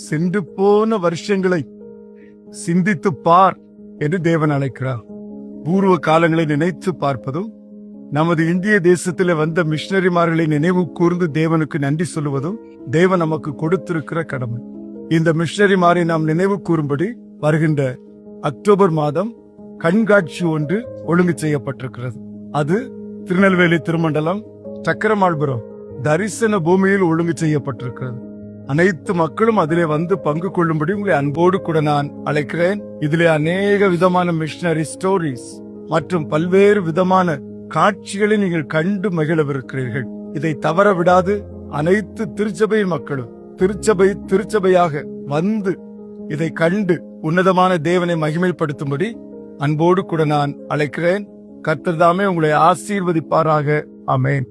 சென்று போன வருஷங்களை சிந்தித்து பார் என்று தேவன் அழைக்கிறார். பூர்வ காலங்களை நினைத்து பார்ப்பதும் நமது இந்திய தேசத்திலே வந்த மிஷனரிமார்களை நினைவு கூர்ந்து தேவனுக்கு நன்றி சொல்லுவதும் தேவன் நமக்கு கொடுத்திருக்கிற கடமை. இந்த மிஷனரிமாரை நாம் நினைவு கூறும்படி வருகின்ற அக்டோபர் மாதம் கண்காட்சி ஒன்று ஒழுங்கு செய்யப்பட்டிருக்கிறது. அது திருநெல்வேலி திருமண்டலம் சக்கரமாள்புரம் தரிசன பூமியில் ஒழுங்கு செய்யப்பட்டிருக்கிறது. அனைத்து மக்களும் அதிலே வந்து பங்கு கொள்ளும்படி உங்களை அன்போடு கூட நான் அழைக்கிறேன். இதிலே அநேக விதமான மிஷனரி ஸ்டோரிஸ் மற்றும் பல்வேறு விதமான காட்சிகளை நீங்கள் கண்டு மகிழவிருக்கிறீர்கள். இதை தவற விடாது அனைத்து திருச்சபை மக்களும் திருச்சபையாக வந்து இதை கண்டு உன்னதமான தேவனை மகிமைப்படுத்தும்படி அன்போடு கூட நான் அழைக்கிறேன். கர்த்தர் தாமே உங்களை ஆசீர்வதிப்பாராக. ஆமென்.